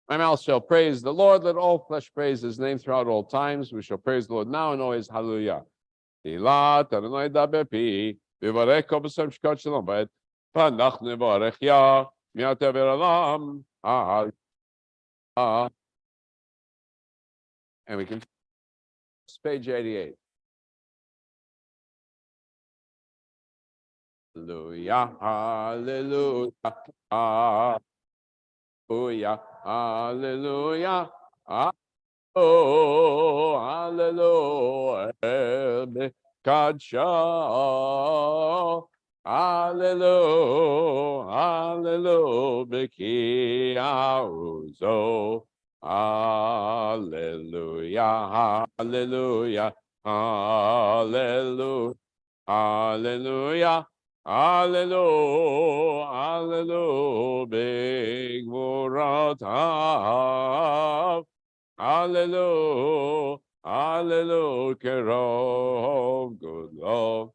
My mouth shall praise the Lord. Let all flesh praise his name throughout all times. We shall praise the Lord now and always. Hallelujah. And we can page 88. Hallelujah, hallelujah, hallelujah, hallelujah, oh, hallelujah, Kadsha, hallelujah, hallelujah, Beki Auzo, hallelujah, hallelujah, hallelujah, hallelujah. Hallelujah, hallelujah, big Muratav. Hallelujah, hallelujah, Kerov, good Lord.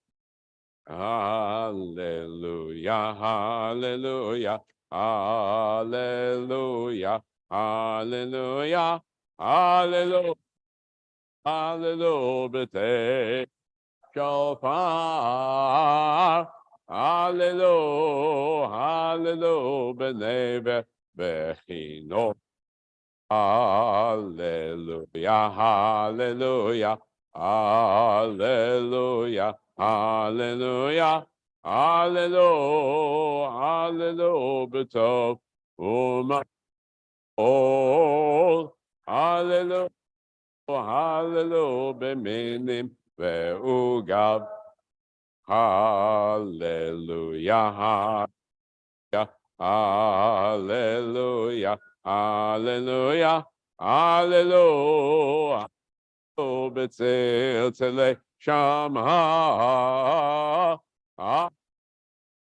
Hallelujah, hallelujah, hallelujah, hallelujah, hallelujah, hallelujah, shofar. Hallelujah, hallelujah, beneve bechino. Hallelujah, hallelujah, hallelujah, hallelujah, hallelujah, hallelujah, betov umah. Hallelujah, hallelujah, beminim ve'ugav. Hallelujah, hallelujah, hallelujah, hallelujah. Oh, Betzel Tele Shama.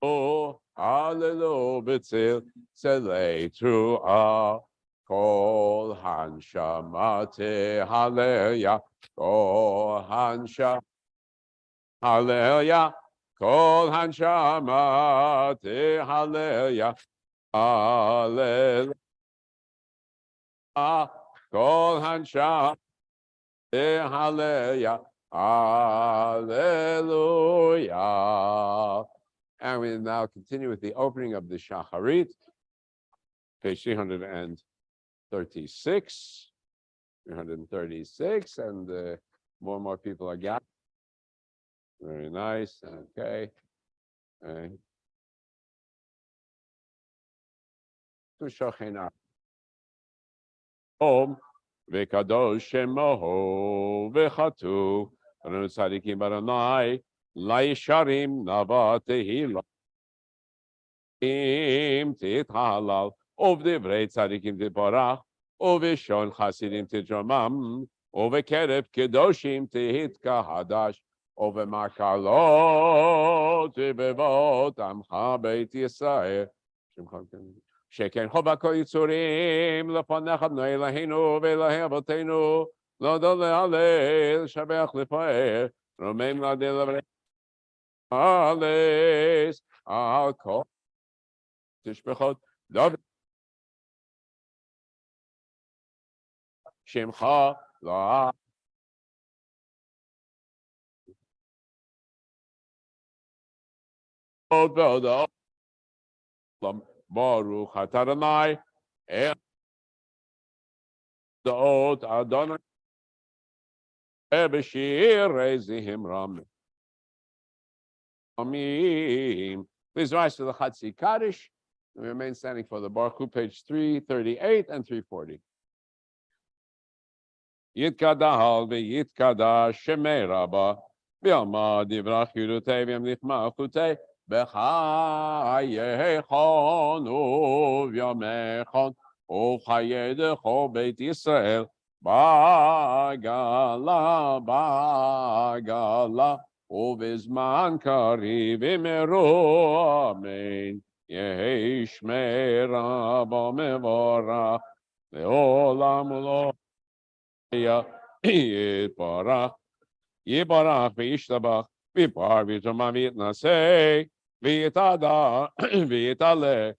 Oh, hallelujah, Betzel Tele Trua. Kol Hanshamate, hallelujah. Kol Hansha, hallelujah. Kol Hanshamate, hallelujah. Hallelujah. Kol Hanshamate. Hallelujah. Hallelujah. And we now continue with the opening of the Shacharit, page 336. 336, and more and more people are gathered. Very nice. Okay. To Shochena. Om. Vekadosh Shemoho Vechatu Anu Tzadikim Baranai Laisharim Nava Tehila Im Tithalal Ov Divrei Tzadikim Tiporach Ovishon Chasidim Tidramam Ovekereb Kedoshim Tihitka Hadash Ovemarkalot Tibevot Amcha Beit Yisrael שכן חובה כל יצורים לפניך בני אלוהינו ואלוהי אבותינו להודות להלל לשבח לפאר רומם להדל ולעלס על כל תשבחות דוד שמך לעד ועוד ברוך אתה אדוני דעות אדוני ובשירי זמרם. Amen. Please rise to the Chatzi Kaddish and remain standing for the Baruch Hu, page 338 and 340. Yitkadal v'yitkadash shemei rabba v'yama divrach yudutei v'yamlich malchutei b'chayechon u'v'yamechon u'chayei d'chol Beit Yisrael b'gala b'gala ובזמן קריב יאמרו אמן. יהי שמי רבו מבורך לעולם ולא Yibarach, Yibarach, Vishtabach, Vipar, Vitama, Vitnase, Vitada, Vitale,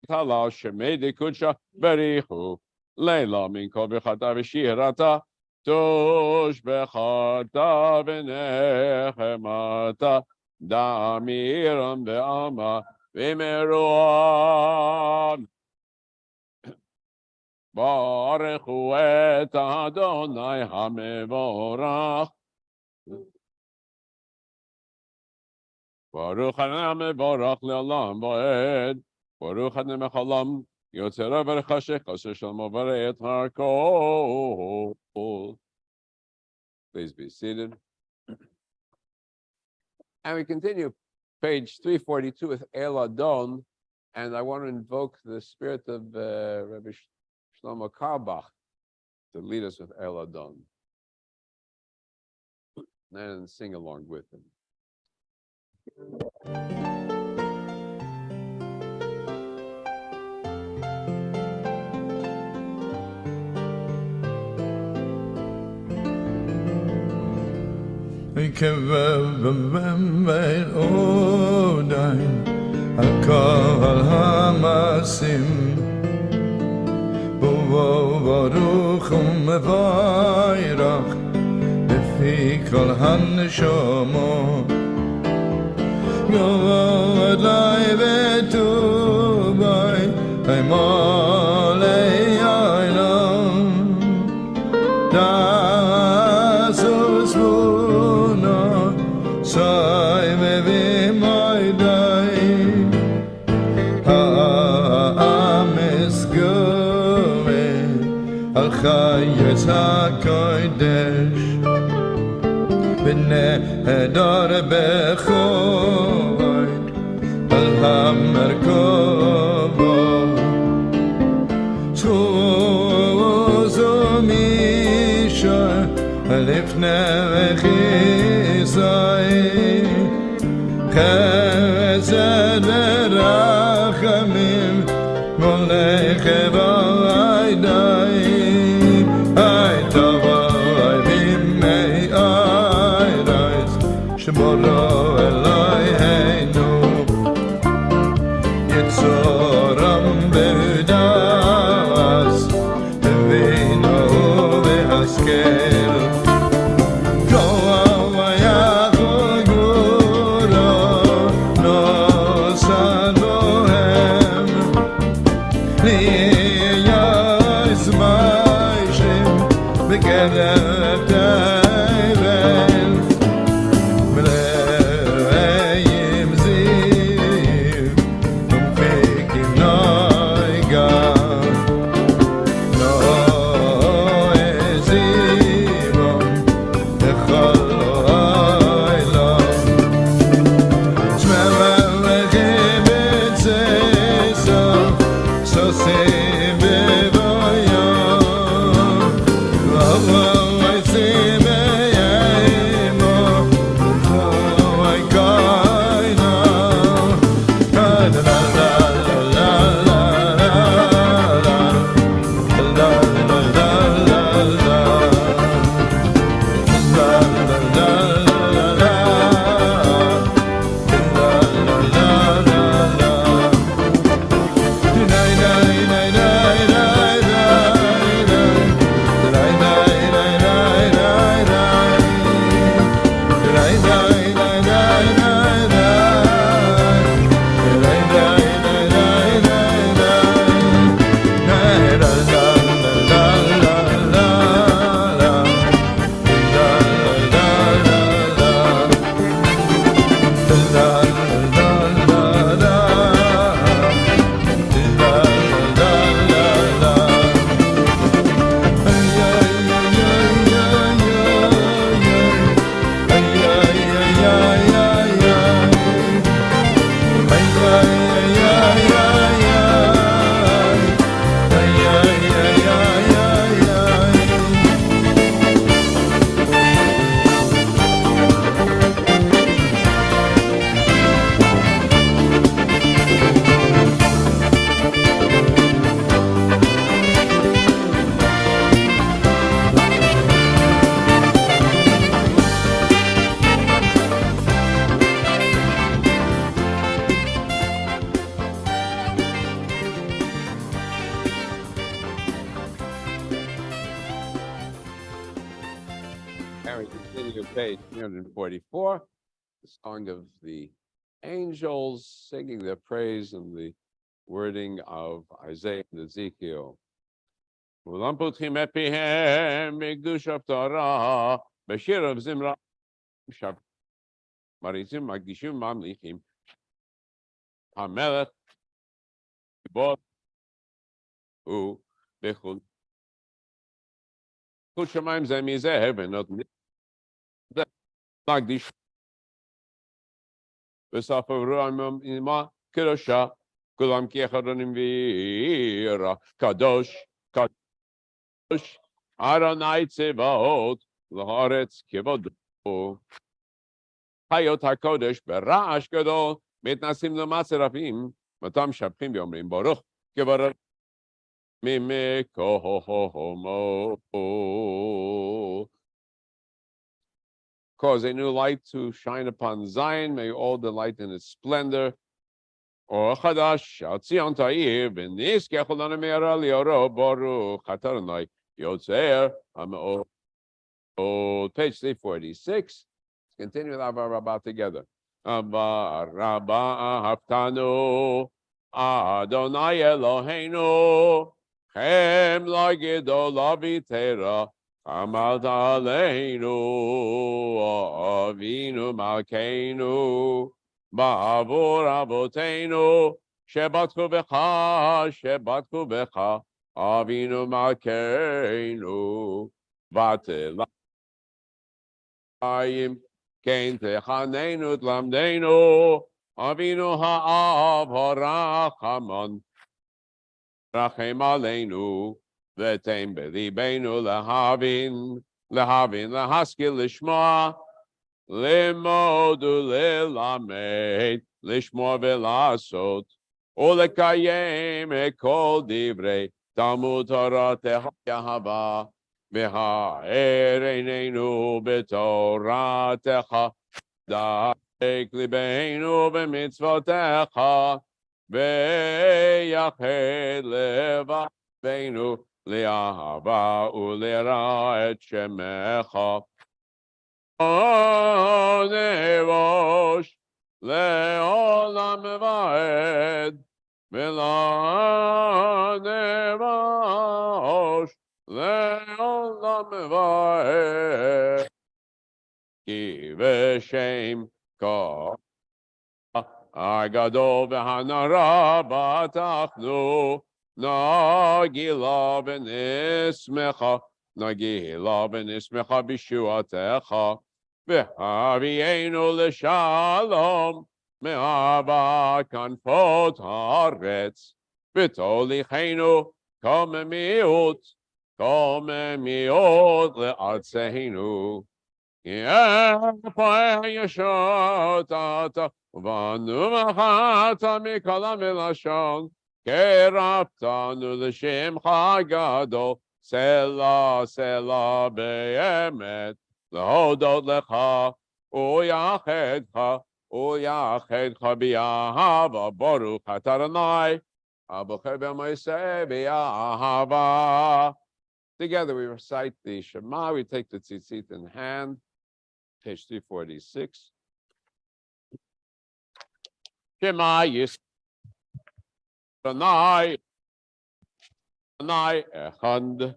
Tala, Shemedi Kucha, Berihu, Leila, Minko, Bechata, Vishirata, Tush, Bechata, Venechemata, Damiram, Beama, Vimeruan. Baruchu et Adonai HaMevorach. Baruch HaMevorach le'olam va'ed. Baruch HaMechalam Yotzera v'rechashech asher shalmo v're'et harkol. Please be seated. And we continue page 342 with El Adon. And I want to invoke the spirit of Rabbi Shlomo Carlebach to lead us with El Adon and sing along with him. Baruch u'mevayrach b'fi kol haneshama Yodai v'tubai Haimalei aylam Dasus v'una Sai v'vimaydai Ha'amis Al Chayes HaKodesh B'nehedar B'choyd Al HaMerkova Tzuzu Misha Lifne V'chizai Chesed V'rachamim Molech V'aydai Shemoro Eloheinu Yitzoram B'das V'vino V'haskel Koa Yachoguro Nosan Bohem Liyas Maishim B'gedet And we continue page 344, the Song of the Angels, singing their praise and the wording of Isaiah and Ezekiel. כולם פותחים את פיהם מקדושת תורה, בשיר זמרה, מריצים, מקדישים, ממליכים. המלך, גיבור, הוא בחול. חוט שמיים זה מזה, ונותנים להקדיש. בסוף הרוח עמה קדושה, כולם כאחד וירא, קדוש, קדוש, אדוני צבאות, לארץ כבודו. חיות הקודש ברעש גדול, מתנסים למצרפים, אותם משבחים ואומרים ברוך כבודו ממקומו. Cause a new light to shine upon Zion, may all delight in its splendor. Or Chadash, Al Tzion Ta'ir, V'nizkech Olanu Me'ara Li'oro, Baruch Atonai, Yotzer HaMe'od. Page 346. Let's continue with Abba Rabbah together. Abba Rabbah Haftanu, Adonai Eloheinu, Chem La'gidol Avitera, Amalt Aleinu, Avinu Malkeinu, Ba'avur Avotenu, Shebatchu Becha, Avinu Malkeinu, Vatelayim, Kein Techanenu Tlamdenu, Avinu Ha'av Harachamon, Rachem Aleinu, V'tein B'libeinu Lehavin, Lehaskil Lishma, Limod Ulelamed, Lishma Velasot, Ulekayem Ekol Divrei, Talmud Torah Tehava, V'ha'ereinu B'Torah Da'ek Libeinu B'mitzvotecha, V'yached Levabeinu Li'ahava U'lira et Shemecha. Nevosh le'olam va'ed, v'la nevosh le'olam va'ed, ki v'shem ka agadol v'hanara batachnu, nagila v'nismecha, nagila v'nismecha b'shuatecha, v'havienu l'shalom, me'ava kanfot haaretz, v'tolichenu kol mi'ut le'artzeinu. Ye'poeh yeshotata, v'anu machata mikol ha'melashon, ke'raftanu l'shemcha gadol, Selah, Selah, be'emet, להודות לך, ויחדך באהבה, ברוך אתה אדוני, הבוחר במעשה באהבה. Together we recite the Shema, we take the tzitzit in hand, page 346. Shema Yisrael, Adonai, Adonai Echad.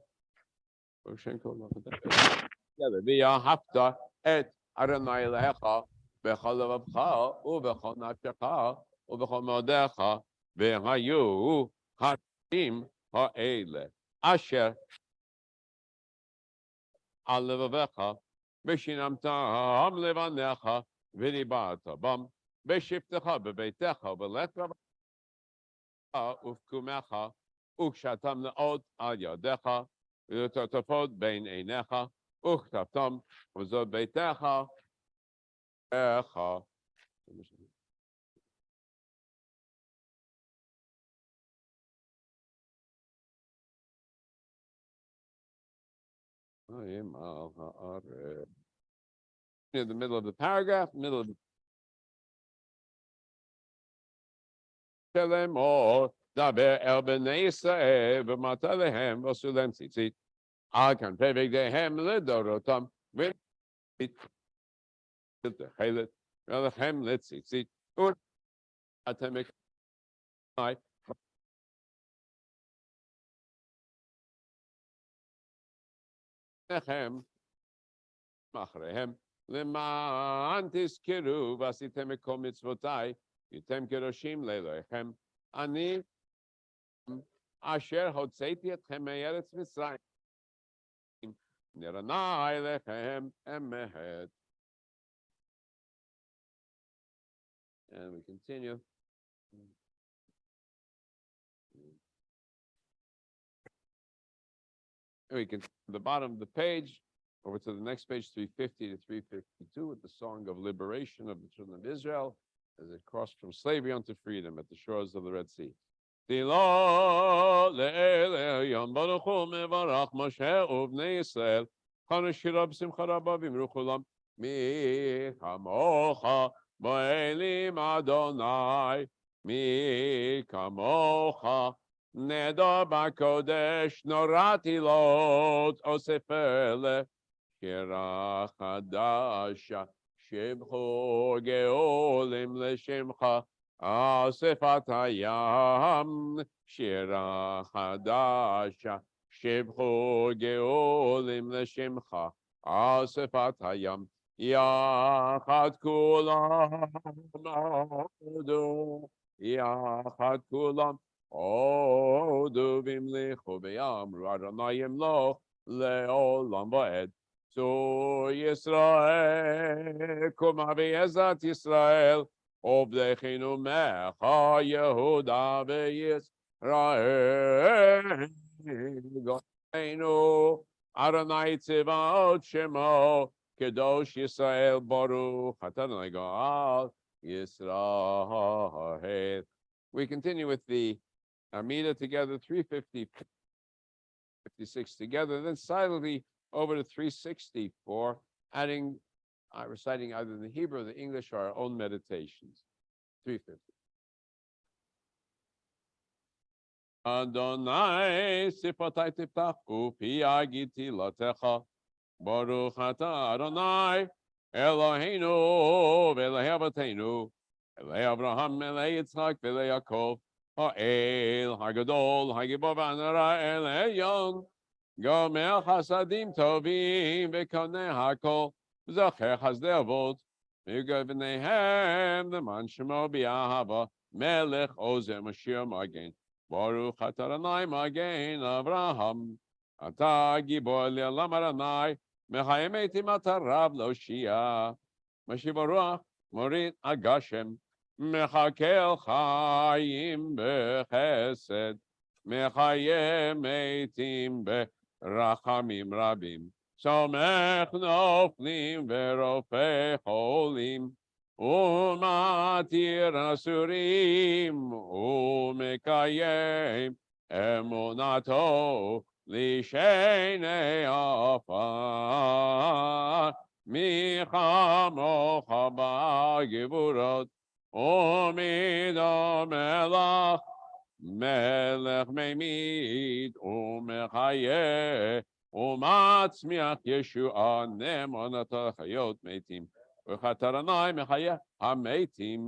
Together, v'yahavta et Adonai Elohecha b'chol levavcha u'b'chol nafshecha u'b'chol modecha v'hayu ha'tim ha'ele asher al levavecha v'shinamtam levanecha v'dibata bam v'shiftecha b'beitecha v'lecha ufkumecha ukshatam le'od al yadecha v'totafot bein einecha וכתבתם וזאת ביתך איך. Near the middle of the paragraph, middle of the Shalem or Daber El Bnei Yisrael v'mata lehem v'osu lehem tzitzit. Al kan pevek dehem ledorotam let's see. Atomic Nechem Machrehem למען תזכרו ועשיתם את כל מצוותיי, הייתם קדושים לאלוהיכם, אני אשר הוצאתי אתכם מארץ מצרים, נרנה אליכם אמת. And we continue. We can the bottom of the page over to the next page, 350 to 352, with the song of liberation of the children of Israel as they crossed from slavery onto freedom at the shores of the Red Sea. Tilo le'ele yom baruch hu mevarach Moshe uvnei Yisrael chanu shira b'simcha rabba v'imru chulam mi kamocha bo'elim Adonai mi kamocha Neda b'kodesh norati lot osefele shira chadasha shibchu geolim leshimcha asefat hayam shira chadasha shibchu geolim leshimcha asefat hayam yachad kulam odu yachad kulam Odu v'imlichu v'yamru Adonai yimloch le'olam va'ed. So Yisrael, kuma v'yezat Yisrael, obdechinu mecha Yehuda v'Yisrael. Godeinu Adonai tzivot shemo, Kedosh Yisrael baruch Adonai Gal Yisrael. We continue with the Amida together, 350, 56 together, then silently over to 364, adding, reciting either the Hebrew or the English or our own meditations. 350. Adonai sifatai tiftach upi agiti latecha baruch ata Adonai Eloheinu v'Elahei Avotenu Elei Abraham, Elei Yitzchak, Elei Yaakov, Ha'el, Hagadol, Hagibor v'Anara, Elei Yon, Gomer Chasadim Tovim, V'Konei Hakol, Zocher Chazdei Avot, V'Yugah V'neihem, L'man Shemo B'Yahava, Melech Ozer Mashiach Magen, Baruch Ata Adonai Magen Avraham, Ata Gibor Le'olam Adonai, Mechayim Eitim Ata Rav Loshia, Mashiach Baruch, Morit Agashem, Mechakel Chaim Bechesed, Mechayem Eitim Berachamim Rabim, Somech Noflim Verofe Cholim, Umatir Asurim, Umekayem Emunato, Lishenei Afar, Michamocha B'Gevurot, Umido Melech, Melech Meimid, Umechayeh, Umatzmiach Yeshua, Nemonat Chayot Meitim, Uchatarnai Mechayeh HaMeitim,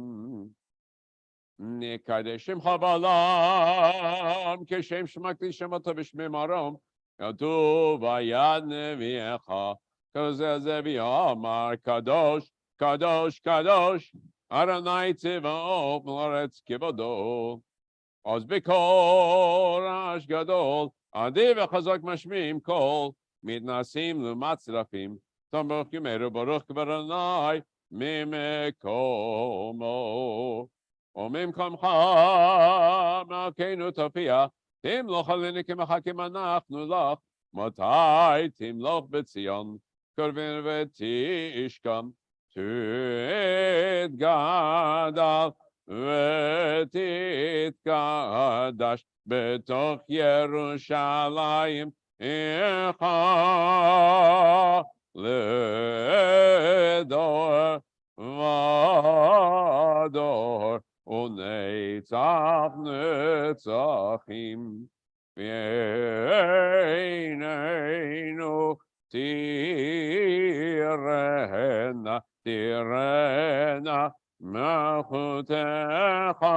Nikadeshim Chabalam, Keshem Shmakti Shemata B'Shmei Marom, Katuv Vayad Nevi'echa, Kazevi Amar Kadosh, Kadosh, Kadosh, Adonai Tzivot L'Oretz Kivodo, Oz B'Kol Rash Gadol, Adi V'Chazak Mashmim Kol, Midnasim L'Matzrafim, Tom Baruch Yumeru Baruch K'Adonai Mimekomo, Omim Kamcha Malkeinu Topia, Timloch Alini K'Mechakim Anachnu Lach, Motai Timloch B'Tzion, Korvin V'Tishkam, Tuit Gadal V'Tit Kadash B'toch Yerushalayim Icha L'dor V'ador U'netzach netzachim V'eineinu tirena, tirena, malchutecha,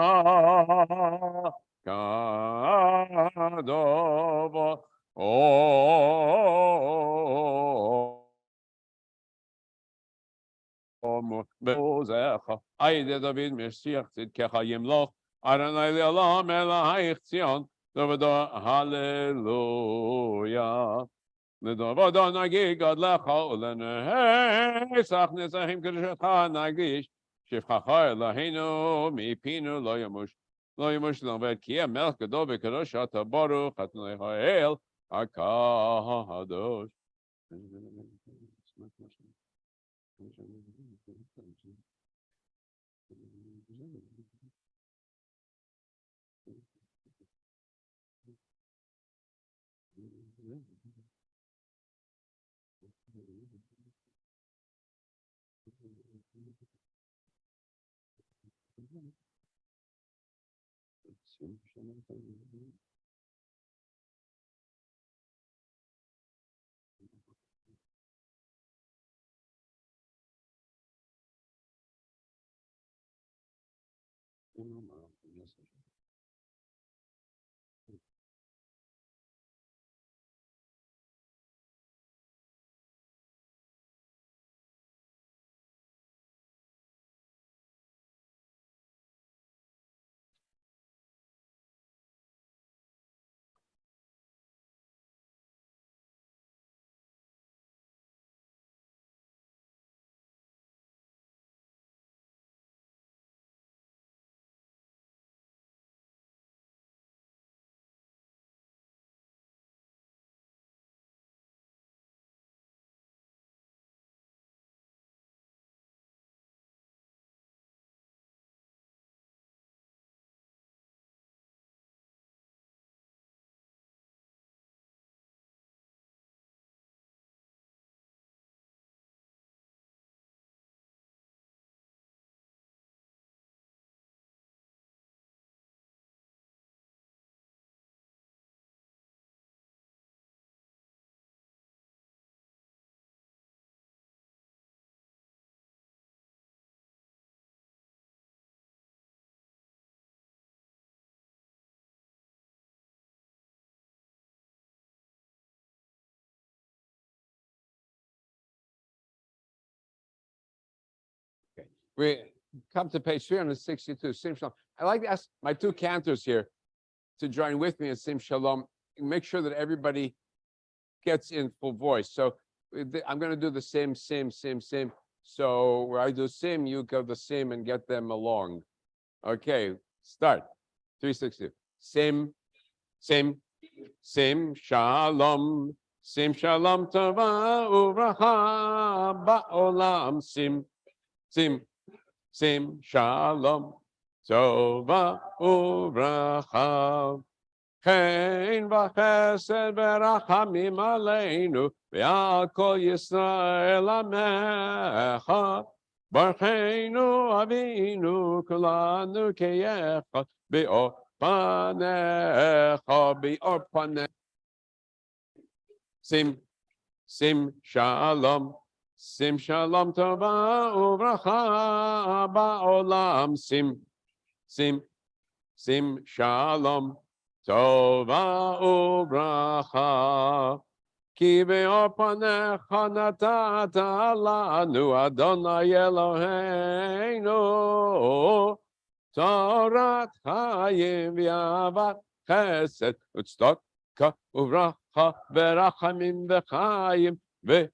kadovo, Beozecha, Aide David Meshiach Tzidkecha Yimloch, Adonai Le'olam Elohai Tzion, Dovedo Hallelujah. Ledovodo Nagi Gadlecha Ulenehesach Nezahim Kedushecha Nagish, Shivchacha Eloheinu Mipinu Lo Yamush, Lo Yamush Lovet Kiem Melch Gadol V'Kadosh Ata Baruch Adonai Ha'el HaKadosh. We come to page 362, Sim Shalom. I'd like to ask my two cantors here to join with me in Sim Shalom. Make sure that everybody gets in full voice. So I'm going to do the same. So where I do Sim, you go the Sim and get them along. Okay, start. 360. Sim, Shalom. Sim Shalom Tova Uvracha Ba'olam. Sim Shalom Tova Uvracha Chen v'chesed v'rachamim aleinu v'al kol Yisrael amecha Barcheinu avinu kulanu keyecha Be'or panecha Sim Shalom Tova Uvracha Ba'olam Sim Shalom Tova Uvracha Ki be'or panecha natata lanu Adonai Eloheinu Torat Hayim v'avat chesed u'tzedakah uvracha v'rachamim v'chayim v'shalom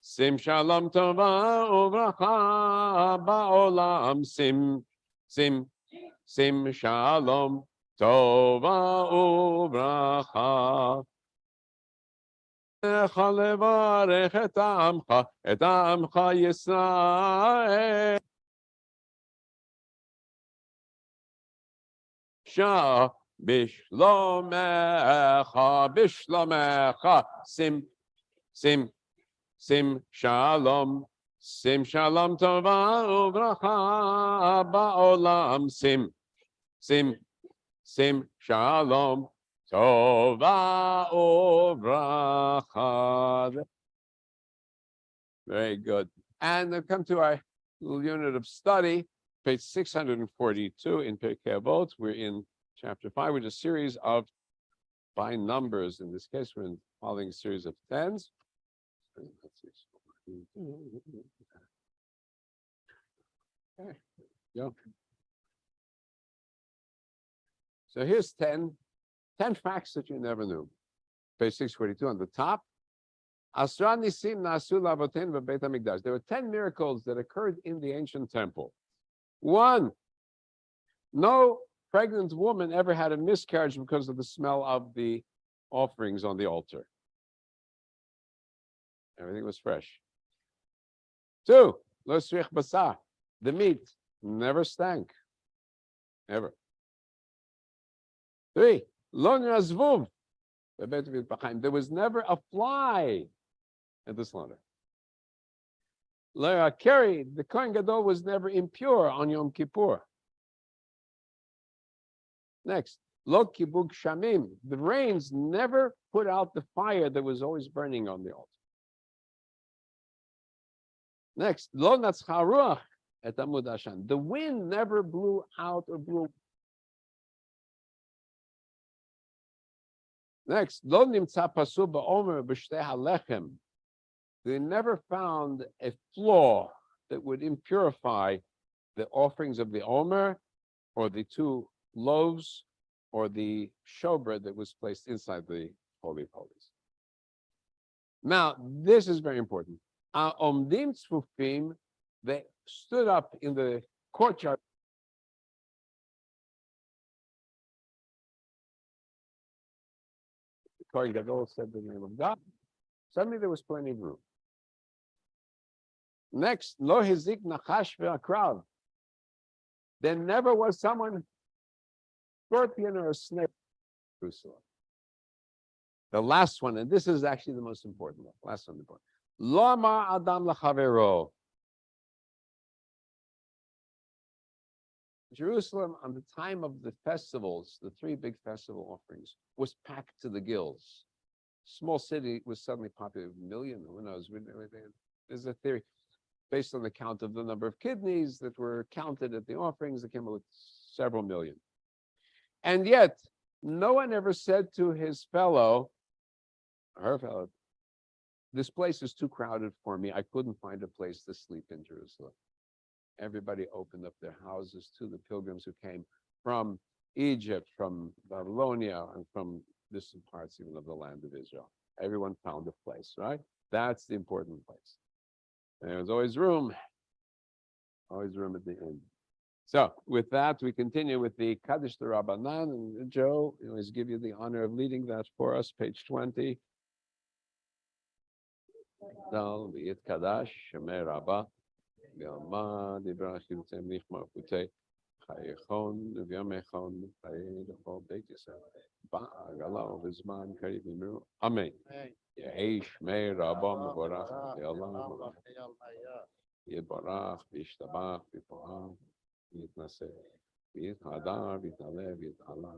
Sim Shalom Tova Uvracha Ba'olam Sim Shalom Tova Uvracha Levarech et Amcha Yisrael Shah Bishlomecha Sim Shalom Tova Uvracha Ba'olam Sim Shalom Tova Uvracha. Very good. And then come to our little unit of study, page 642 in Pirkei Avot. We're in chapter 5, which is a series of by numbers. In this case, we're following a series of tens. Okay. Go. So here's 10 facts that you never knew. Page 642 on the top. There were 10 miracles that occurred in the ancient temple. 1, no pregnant woman ever had a miscarriage because of the smell of the offerings on the altar. Everything was fresh. 2, the meat never stank. Ever. 3, there was never a fly at the slaughter. Keri, the Kohen Gadol was never impure on Yom Kippur. Next, Lo Kibuk Shamim, the rains never put out the fire that was always burning on the altar. Next, Lo Natzcha Ruach et Amud Hashan, the wind never blew out or blew. Next, Lo Nimtza Pasu Ba'omer B'shtei HaLechem, they never found a flaw that would impurify the offerings of the Omer or the 2 loaves or the showbread that was placed inside the Holy of Holies. Now, this is very important. Omdim Tzfufim, they stood up in the courtyard. The Kohen Gadol said the name of God. Suddenly there was plenty of room. Next, Lo Hizik Nachash Ve'akrav. There never was someone, scorpion or a snake, in Jerusalem. The last one, and this is actually the most important one. Last one important. Lo Amar Adam L'Chavero. Jerusalem, on the time of the festivals, the 3 big festival offerings, was packed to the gills. Small city was suddenly popular, 1 million, who knows? There's a theory based on the count of the number of kidneys that were counted at the offerings that came up with several million. And yet, no one ever said to his fellow, her fellow, this place is too crowded for me. I couldn't find a place to sleep in Jerusalem. Everybody opened up their houses to the pilgrims who came from Egypt, from Babylonia, and from distant parts even of the land of Israel. Everyone found a place, right? That's the important place. And there was always room at the end. So with that, we continue with the Kaddish the Rabbanan, and Joe, I always give you the honor of leading that for us, page 20. Dal v'yit Kadash, Shemei Rabbah, v'yalma dibra chivtzem nichma putei, chayechon v'yamechon, chayei l'chol beit Yisrael, ba'agala v'zman kariv v'miru. Amen. Yehi Shmei Rabbah mevorach, v'yalma יתברך, וישתבח, ויפורח, ויתנשא, ויתהדר, ויתעלה, ויתעלה,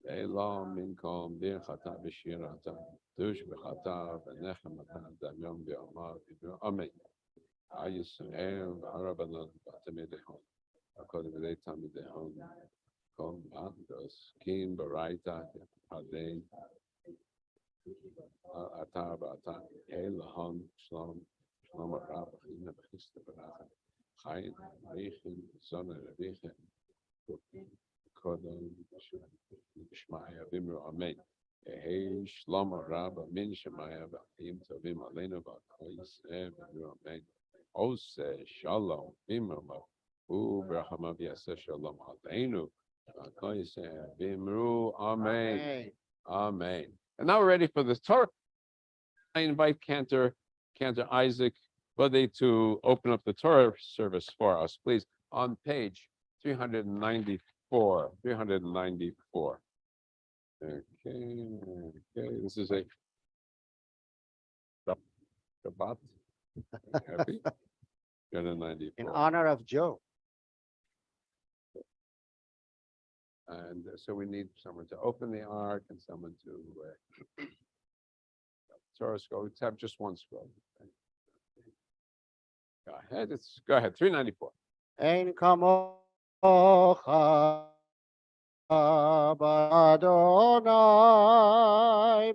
ואלה מנקום ברכתה ושירתה, דוש בחתה, ונחמתה, דמיון ביומה, אמן. הישראל והרבנן, ותלמידיהם, הכל בידי תלמידיהם, כל מעטוס, קים ברייתא, הדין, אתה ואתה, אלהון, שלום, שלום הרב, הנה בכיסת ברכה, חיים, ריחים, זונה רביכם, קודם, שמעיה ואמרו אמן. יהי שלום הרב, אמן שמעיה, וחיים טובים עלינו ועל כל ישראל, ואמרו אמן. עושה שלום, אמרו, וברחמיו יעשה שלום עלינו, ועל כל ישראל, ואמרו אמן. Amen. And now we're ready for the Torah. I invite Cantor Isaac Buddy to open up the Torah service for us, please, on page 394. 394. Okay. This is a Shabbat. Happy? 394. In honor of Joe. And so we need someone to open the ark and someone to Torah scroll. We have just one scroll. Go ahead. Go ahead. 394. אין כמוך באדוני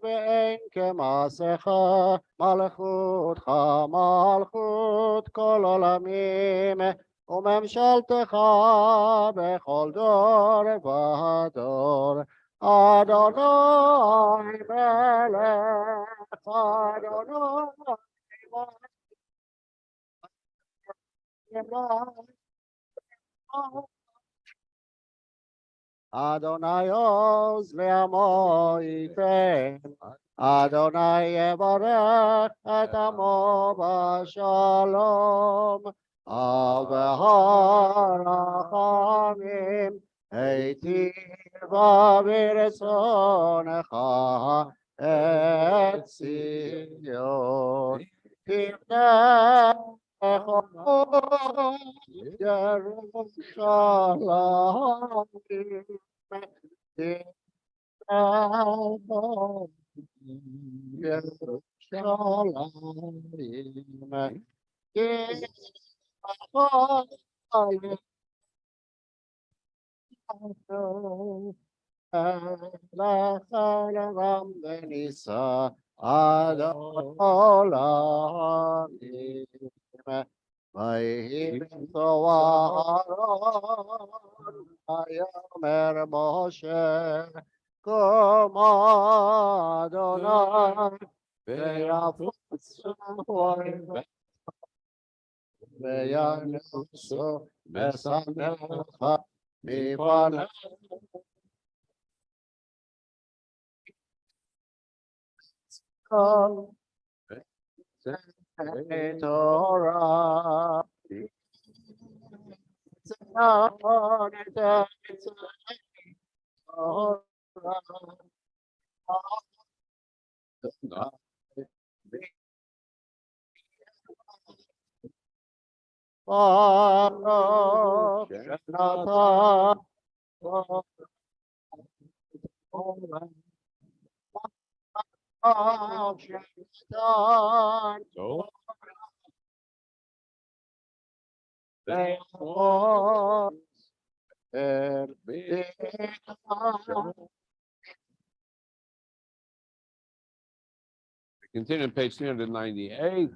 ואין כמעשיך מלכותך מלכות כל עולמים וממשלתך בכל דור ודור אדוני מלך אדוני עוז לעמו ייתן, אדוני יברך את עמו בשלום, על והרחמים היטיבה ברצונך את ציון, תבנה ויהי בצוהרון ויאמר משה קום אדוני ויפוצו אויביך וינוסו משנאיך מפניך תורה Continue on page 398.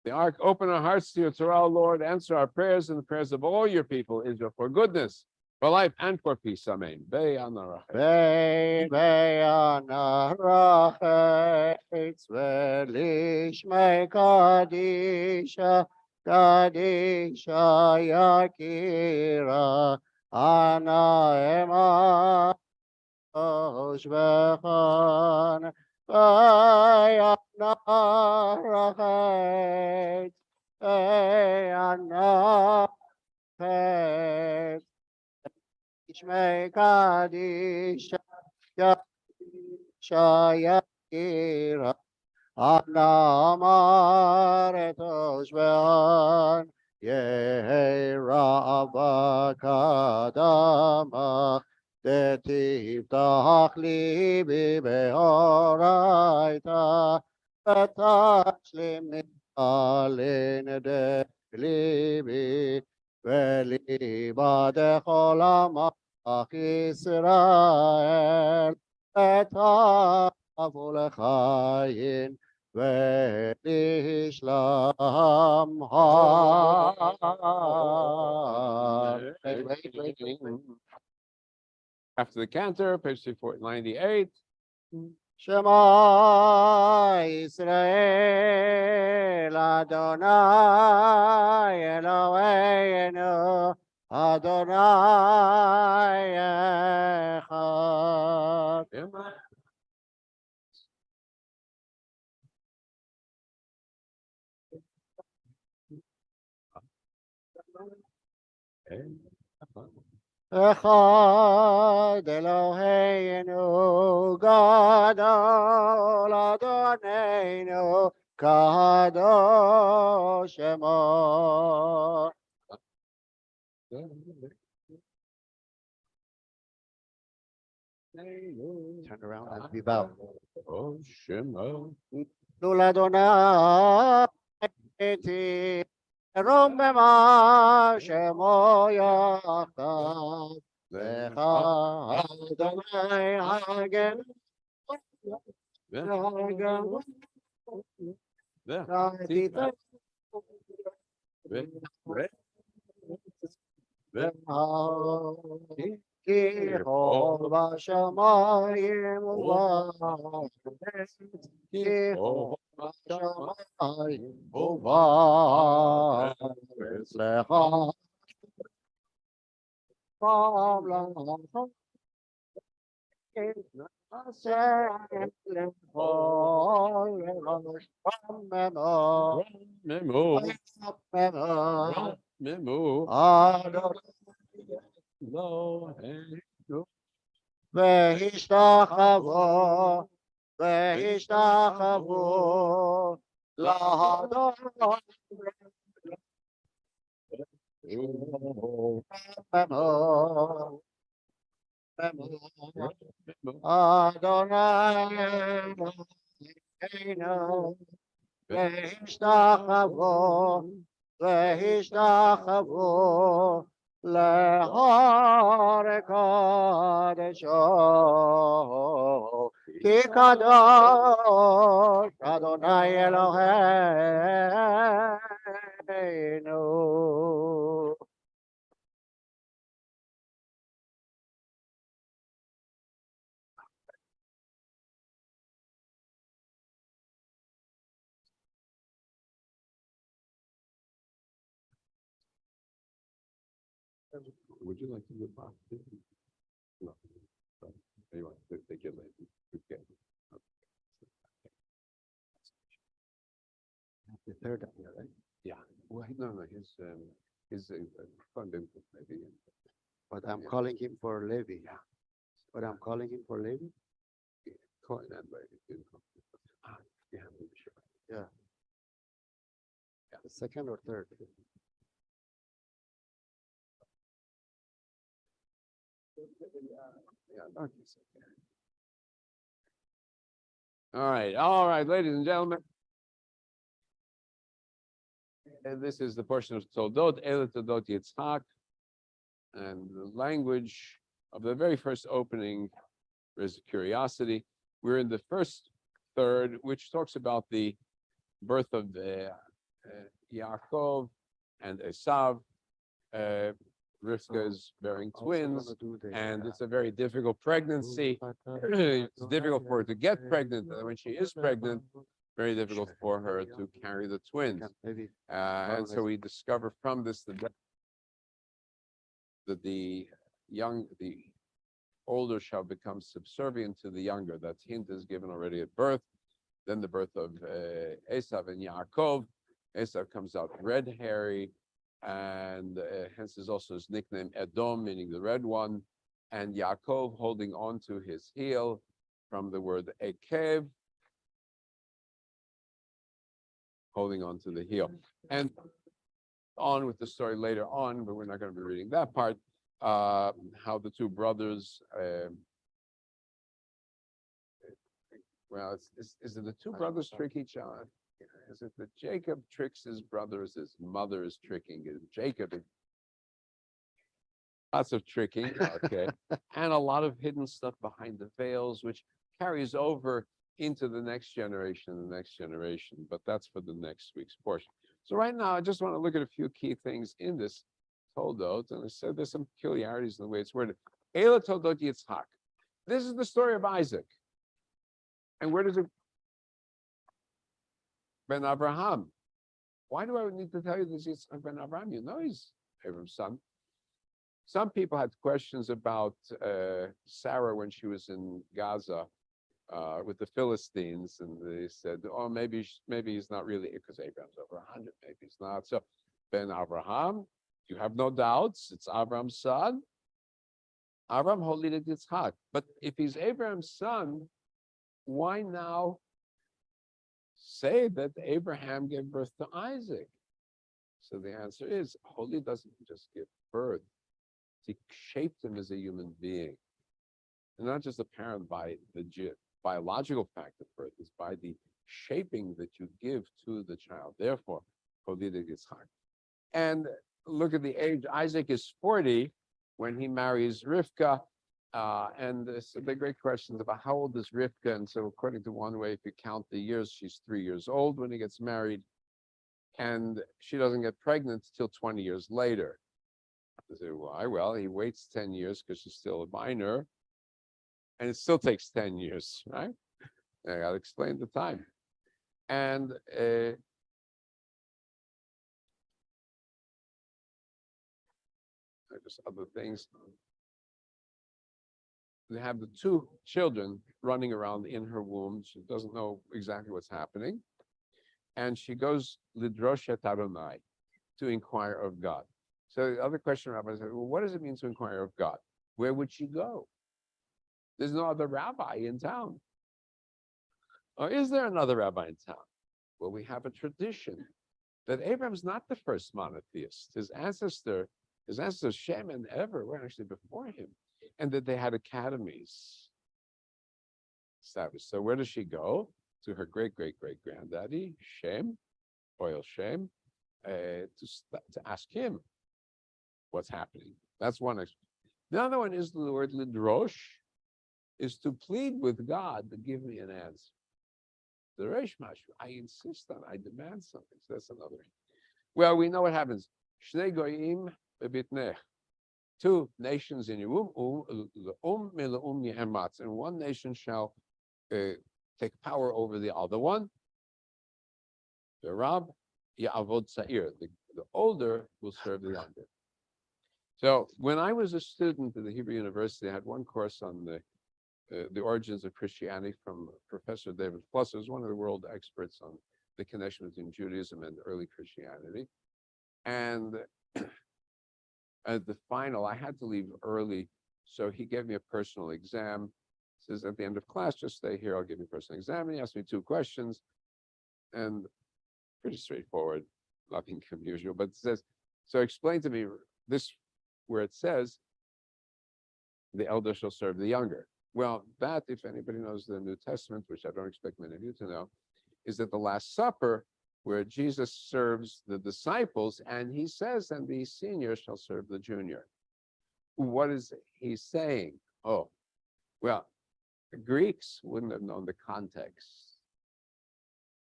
The ark, open our hearts to your Torah, Lord. Answer our prayers and the prayers of all your people, Israel, for goodness, for life, and for peace. Amen. Kadisha Yakira Ana Oshbechan Ayana Rachet Ayana Rachet Ishmei Kadisha Yakira Ana Amar Toshbehan Yehi Rabba Kadama Detiftach Libi Behoraita Vatashlim Alin De Libi Veliba Dechol Amach Yisrael Etavu Lechayin Velishlam After the cantor, page 398. Shema Yisrael Adonai Eloheinu Adonai Echad. Echad Eloheinu Gadol Adoneinu Kadosh Shemo. Turn around and we bow. Oh, Shema. Luladona eti Romema Shemo Yachtav Lecha Adonai Hagen Hagen Radita Jehovah Shamayim Uvav Jehovah Shamayim Uvav Lecha Pavla Memo Memo. Memo Memo. Adonai Lo. והשתחוו, והשתחוו לאדון. אדוני אלוהינו, והשתחוו, והשתחוו להר קדשו, כי קדוש אדוני אלוהינו. Would you like to get back? No. Anyway, they get lazy. Okay. The third one, right? Yeah. Well, no, his funding maybe. But I'm calling him for Levi. Yeah. But I'm calling him for Levi. Calling that way. Yeah, maybe sure. Yeah. The second or third? Yeah, okay. All right, ladies and gentlemen. And this is the portion of Toldot, Ele Toldot Yitzhak, and the language of the very first opening is curiosity. We're in the first third, which talks about the birth of Yaakov and Esav. Rivka is bearing twins, and it's a very difficult pregnancy. It's difficult for her to get pregnant, and when she is pregnant, very difficult for her to carry the twins. And so we discover from this that the older shall become subservient to the younger. That hint is given already at birth. Then the birth of Esav and Yaakov. Esav comes out red hairy, and hence is also his nickname Edom, meaning the red one, and Yaakov holding on to his heel from the word Ekev, holding on to the heel. And on with the story later on, but we're not going to be reading that part, how the two brothers, is it the two brothers trick each other? Is it that Jacob tricks his brothers, his mother is tricking his Jacob? Lots of tricking, okay, and a lot of hidden stuff behind the veils, which carries over into the next generation, but that's for the next week's portion. So right now, I just want to look at a few key things in this Toldot, and I said there's some peculiarities in the way it's worded. Eila Toldot Yitzhak. This is the story of Isaac. And where does it? Ben Abraham. Why do I need to tell you this is Ben Abraham? You know he's Abraham's son. Some people had questions about Sarah when she was in Gaza with the Philistines, and they said, "Oh, maybe he's not really," because Abraham's over 100. Maybe he's not. So Ben Abraham, you have no doubts. It's Abraham's son. Abraham holided Yitzhak. But if he's Abraham's son, why now say that Abraham gave birth to Isaac? So the answer is, Holy doesn't just give birth. He shaped him as a human being. and not just apparent by the biological fact of birth, it's by the shaping that you give to the child. Therefore, Cholida Yitzchak. And look at the age. Isaac is 40 when he marries Rivka. And the great questions about how old is Rivka. And so according to one way, if you count the years, she's 3 years old when he gets married. And she doesn't get pregnant till 20 years later. I say, why? Well, he waits 10 years because she's still a minor. And it still takes 10 years, right? I got to explain the time. And just other things. They have the two children running around in her womb. She doesn't know exactly what's happening. And she goes Lidrosh et Adonai, to inquire of God. So the other question, Rabbi said, well, what does it mean to inquire of God? Where would she go? There's no other rabbi in town. Or is there another rabbi in town? Well, we have a tradition that Abraham's not the first monotheist. His ancestor Shem and Ever were actually before him, and that they had academies established. So where does she go? To her great-great-great-granddaddy, Shem, Oil Shem, to ask him what's happening. That's one. The other one is the word lidrosh, is to plead with God to give me an answer. The Reish Mashu, I insist on, I demand something. So that's another. Well, we know what happens. Shnei goyim bebitnech. 2 nations in your womb, and one nation shall take power over the other one. The Rab Ya'avod Sa'ir, the older will serve the younger. So when I was a student at the Hebrew University, I had one course on the origins of Christianity from Professor David Plus, who's one of the world experts on the connection between Judaism and early Christianity. And at the final, I had to leave early, so he gave me a personal exam. He says, at the end of class, just stay here, I'll give you a personal exam. And he asked me 2 questions, and pretty straightforward, nothing unusual, but it says, so explain to me this, where it says, the elder shall serve the younger. Well, that, if anybody knows the New Testament, which I don't expect many of you to know, is at the Last Supper, where Jesus serves the disciples, and he says, and the senior shall serve the junior. What is he saying? Oh, well, the Greeks wouldn't have known the context.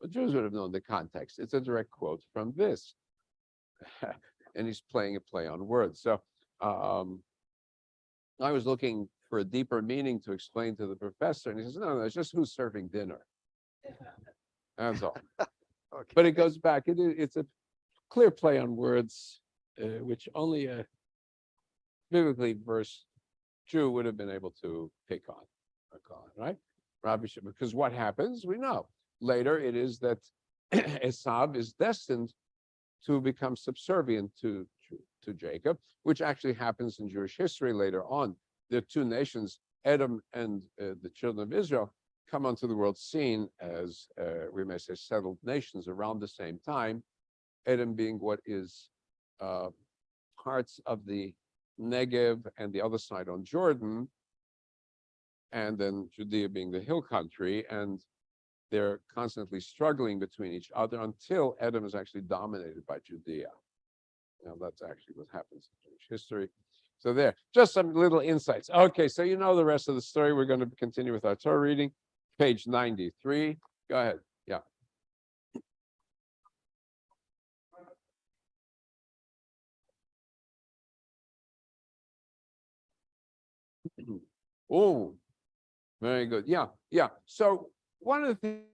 The Jews would have known the context. It's a direct quote from this. And he's playing a play on words. So I was looking for a deeper meaning to explain to the professor, and he says, no, it's just who's serving dinner. That's all. Okay. But it goes back, it's a clear play on words, which only a biblically versed Jew would have been able to pick on, right? Rabbi Shimon, because what happens, we know. Later, it is that Esav is destined to become subservient to Jacob, which actually happens in Jewish history later on. The 2 nations, Edom and the children of Israel, come onto the world scene as, we may say, settled nations around the same time. Edom being what is parts of the Negev and the other side on Jordan, and then Judea being the hill country, and they're constantly struggling between each other until Edom is actually dominated by Judea. Now, that's actually what happens in Jewish history. So there, just some little insights. Okay, so you know the rest of the story. We're going to continue with our Torah reading. Page 93. Go ahead. Yeah. Oh, very good. Yeah. So one of the things